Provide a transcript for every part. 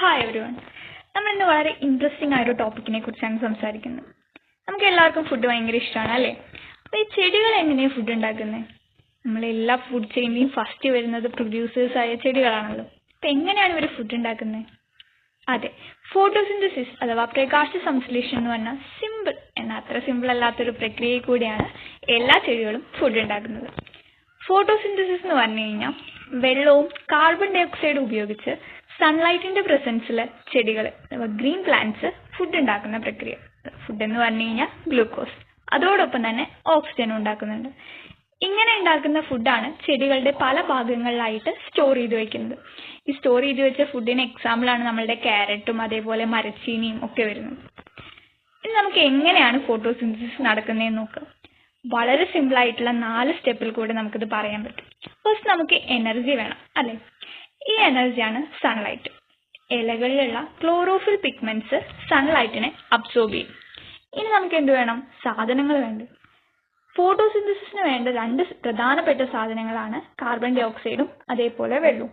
Hi everyone. നമ്മൾ ഇന്ന് വളരെ ഇൻട്രസ്റ്റിംഗ് ആയൊരു ടോപ്പിക്കിനെ കുറിച്ചാണ് സംസാരിക്കുന്നത്. നമുക്ക് എല്ലാവർക്കും ഫുഡ് ഭയങ്കര ഇഷ്ടമാണ് അല്ലേ? അപ്പോൾ ഈ ചെടികൾ എങ്ങനെയാണ് ഫുഡ് ഉണ്ടാക്കുന്നത്? നമ്മളെല്ലാ ഫുഡ് ചെയിനിലും ഫസ്റ്റ് വരുന്നത് പ്രൊഡ്യൂസേഴ്സ് ആയ ചെടികളാണല്ലോ. അപ്പോൾ എങ്ങനെയാണ് ഇവർ ഫുഡ് ഉണ്ടാക്കുന്നത്? അതെ, ഫോട്ടോസിന്തസിസ് അഥവാ പ്രകാശ സംശ്ലേഷണം എന്ന് പറഞ്ഞാൽ സിമ്പിൾ എന്നാൽ അത്ര സിമ്പിൾ അല്ലാത്തൊരു പ്രക്രിയയിൽ കൂടിയാണ് എല്ലാ ചെടികളും ഫുഡ് ഉണ്ടാക്കുന്നത്. ഫോട്ടോസിന്തസിസ് എന്ന് പറഞ്ഞു കഴിഞ്ഞാൽ വെള്ളവും കാർബൺ ഡൈ ഓക്സൈഡും ഉപയോഗിച്ച് സൺലൈറ്റിന്റെ പ്രസൻസിൽ ചെടികൾ അഥവാ ഗ്രീൻ പ്ലാന്റ്സ് ഫുഡ് ഉണ്ടാക്കുന്ന പ്രക്രിയ. ഫുഡ് എന്ന് പറഞ്ഞു കഴിഞ്ഞാൽ ഗ്ലൂക്കോസ്, അതോടൊപ്പം തന്നെ ഓക്സിജനും ഉണ്ടാക്കുന്നുണ്ട്. ഇങ്ങനെ ഉണ്ടാക്കുന്ന ഫുഡാണ് ചെടികളുടെ പല ഭാഗങ്ങളിലായിട്ട് സ്റ്റോർ ചെയ്ത് വെക്കുന്നത്. ഈ സ്റ്റോർ ചെയ്ത് വെച്ച ഫുഡിന് എക്സാമ്പിളാണ് നമ്മളുടെ ക്യാരറ്റും അതേപോലെ മരച്ചീനിയും ഒക്കെ വരുന്നത്. ഇനി നമുക്ക് എങ്ങനെയാണ് ഫോട്ടോസിന്തസിസ് നടക്കുന്നതെന്ന് നോക്കാം. വളരെ സിമ്പിൾ ആയിട്ടുള്ള 4 സ്റ്റെപ്പിൽ കൂടെ നമുക്കിത് പറയാൻ പറ്റും. ഫസ്റ്റ് നമുക്ക് എനർജി വേണം അല്ലെ? ഈ എനർജിയാണ് സൺലൈറ്റ്. ഇലകളിലുള്ള ക്ലോറോഫിൽ പിഗ്മെന്റ്സ് സൺലൈറ്റിനെ അബ്സോർബ് ചെയ്യും. ഇനി നമുക്ക് എന്ത് വേണം? സാധനങ്ങൾ വേണ്ട. ഫോട്ടോസിന്തസിസിന് വേണ്ട 2 പ്രധാനപ്പെട്ട സാധനങ്ങളാണ് കാർബൺ ഡൈ ഓക്സൈഡും അതേപോലെ വെള്ളവും.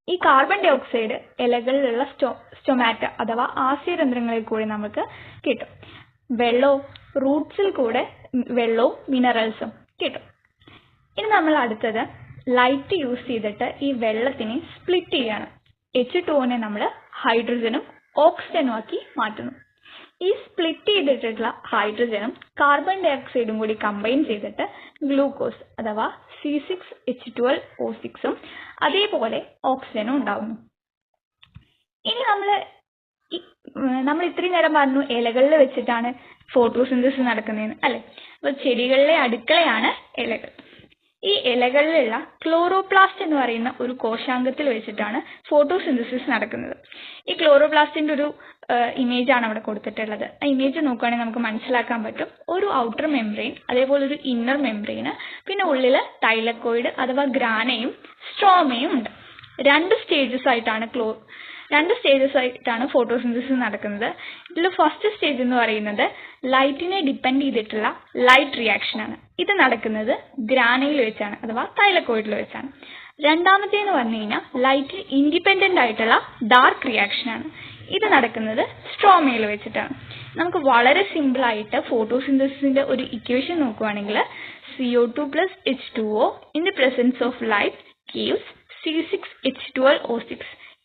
ഈ കാർബൺ ഡൈ ഓക്സൈഡ് ഇലകളിലുള്ള സ്റ്റൊമാറ്റ അഥവാ ആസ്യരന്ധ്രങ്ങളിൽ കൂടി നമുക്ക് കിട്ടും. വെള്ളവും റൂട്ട്സിൽ കൂടെ വെള്ളവും മിനറൽസും കിട്ടും. ഇനി നമ്മൾ അടുത്തത് ലൈറ്റ് യൂസ് ചെയ്തിട്ട് ഈ വെള്ളത്തിനെ സ്പ്ലിറ്റ് ചെയ്യാണ്. H2O നമ്മൾ ഹൈഡ്രജനും ഓക്സിജനും ആക്കി മാറ്റുന്നു. ഈ സ്പ്ലിറ്റ് ചെയ്തിട്ടുള്ള ഹൈഡ്രജനും കാർബൺ ഡൈ ഓക്സൈഡും കൂടി കമ്പൈൻ ചെയ്തിട്ട് ഗ്ലൂക്കോസ് അഥവാ C6H12O6ഉം അതേപോലെ ഓക്സിജനും ഉണ്ടാവുന്നു. ഇനി നമ്മൾ ഇത്രയും നേരം പറഞ്ഞു ഇലകളിൽ വെച്ചിട്ടാണ് ഫോട്ടോസിന്തസിസ് നടക്കുന്നതെന്ന് അല്ലെ? അപ്പൊ ചെടികളിലെ അടുക്കളയാണ് ഇലകൾ. ഈ ഇലകളിലുള്ള ക്ലോറോപ്ലാസ്റ്റ് എന്ന് പറയുന്ന ഒരു കോശാംഗത്തിൽ വെച്ചിട്ടാണ് ഫോട്ടോസിന്തസിസ് നടക്കുന്നത്. ഈ ക്ലോറോപ്ലാസ്റ്റിന്റെ ഒരു ഇമേജ് ആണ് അവിടെ കൊടുത്തിട്ടുള്ളത്. ആ ഇമേജ് നോക്കുകയാണെങ്കിൽ നമുക്ക് മനസ്സിലാക്കാൻ പറ്റും. ഒരു ഔട്ടർ മെംബ്രെയിൻ, അതേപോലെ ഒരു ഇന്നർ മെംബ്രെയിന്, പിന്നെ ഉള്ളില് തൈലക്കോയിഡ് അഥവാ ഗ്രാനയും സ്ട്രോമയും ഉണ്ട്. 2 സ്റ്റേജസ് ആയിട്ടാണ് ഫോട്ടോസിന്തസിസ് നടക്കുന്നത്. ഇതിൽ ഫസ്റ്റ് സ്റ്റേജ് എന്ന് പറയുന്നത് ലൈറ്റിനെ ഡിപ്പെൻഡ് ചെയ്തിട്ടുള്ള ലൈറ്റ് റിയാക്ഷൻ ആണ്. ഇത് നടക്കുന്നത് ഗ്രാനയിൽ വെച്ചാണ് അഥവാ തൈലക്കോയിഡിൽ വെച്ചാണ്. രണ്ടാമത്തേന്ന് പറഞ്ഞു കഴിഞ്ഞാൽ ലൈറ്റ് ഇൻഡിപെൻഡന്റ് ആയിട്ടുള്ള ഡാർക്ക് റിയാക്ഷൻ ആണ്. ഇത് നടക്കുന്നത് സ്ട്രോമയിൽ വെച്ചിട്ടാണ്. നമുക്ക് വളരെ സിമ്പിൾ ആയിട്ട് ഫോട്ടോസിന്തസിസിന്റെ ഒരു ഇക്വേഷൻ നോക്കുകയാണെങ്കിൽ CO2 plus H2O in the presence of light gives C6H12O6.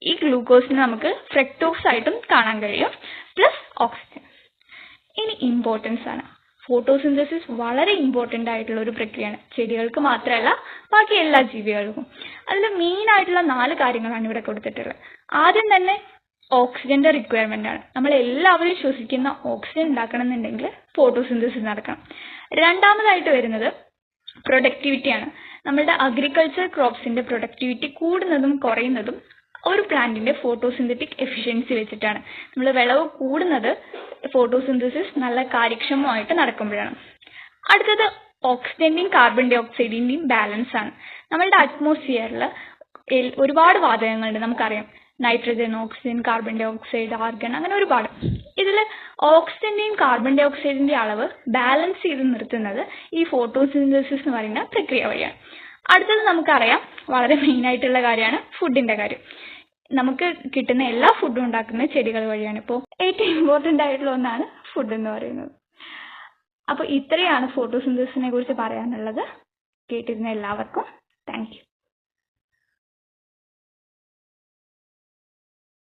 ഈ ഗ്ലൂക്കോസിന് നമുക്ക് ഫ്രക്ടോസ് ആയിട്ടും കാണാൻ കഴിയും, പ്ലസ് ഓക്സിജൻ. ഇനി ഇമ്പോർട്ടൻസ് ആണ്. ഫോട്ടോസിന്തസിസ് വളരെ ഇമ്പോർട്ടന്റ് ആയിട്ടുള്ള ഒരു പ്രക്രിയയാണ്. ചെടികൾക്ക് മാത്രമല്ല ബാക്കി എല്ലാ ജീവികൾക്കും. അതിൽ മെയിൻ ആയിട്ടുള്ള 4 കാര്യങ്ങളാണ് ഇവിടെ കൊടുത്തിട്ടുള്ളത്. ആദ്യം തന്നെ ഓക്സിജന്റെ റിക്വയർമെന്റ് ആണ്. നമ്മൾ എല്ലാവരും ശ്വസിക്കുന്ന ഓക്സിജൻ ഉണ്ടാക്കണം എന്നുണ്ടെങ്കിൽ ഫോട്ടോസിന്തസിസ് നടക്കണം. രണ്ടാമതായിട്ട് വരുന്നത് പ്രൊഡക്ടിവിറ്റി ആണ്. നമ്മളുടെ അഗ്രികൾച്ചർ ക്രോപ്സിന്റെ പ്രൊഡക്ടിവിറ്റി കൂടുന്നതും കുറയുന്നതും ഒരു പ്ലാന്റിന്റെ ഫോട്ടോസിന്തറ്റിക് എഫിഷ്യൻസി വെച്ചിട്ടാണ്. നമ്മൾ വിളവ് കൂടുന്നത് ഫോട്ടോസിന്തസിസ് നല്ല കാര്യക്ഷമമായിട്ട് നടക്കുമ്പോഴാണ്. അടുത്തത് ഓക്സിജന്റെയും കാർബൺ ഡൈ ഓക്സൈഡിന്റെയും ബാലൻസ് ആണ്. നമ്മളുടെ അറ്റ്മോസ്ഫിയറിൽ ഒരുപാട് വാതകങ്ങളുണ്ട്, നമുക്കറിയാം. Nitrogen, oxygen, carbon dioxide, argon, അങ്ങനെ ഒരുപാട്. ഇതിൽ ഓക്സിജന്റെയും കാർബൺ ഡൈ ഓക്സൈഡിന്റെ അളവ് ബാലൻസ് ചെയ്ത് നിർത്തുന്നത് ഈ ഫോട്ടോസിന്തസിസ് എന്ന് പറയുന്ന പ്രക്രിയ വഴിയാണ്. അടുത്തത് നമുക്കറിയാം, വളരെ മെയിൻ ആയിട്ടുള്ള കാര്യമാണ് ഫുഡിന്റെ കാര്യം. നമുക്ക് കിട്ടുന്ന എല്ലാ ഫുഡും ഉണ്ടാക്കുന്നത് ചെടികൾ വഴിയാണ്. ഇപ്പോൾ ഏറ്റവും ഇമ്പോർട്ടന്റ് ആയിട്ടുള്ള ഒന്നാണ് ഫുഡ് എന്ന് പറയുന്നത്. അപ്പോൾ ഇത്രയാണ് ഫോട്ടോസിന്തസിസിനെ കുറിച്ച് പറയാനുള്ളത്. കേട്ടിരുന്ന എല്ലാവർക്കും താങ്ക് യു.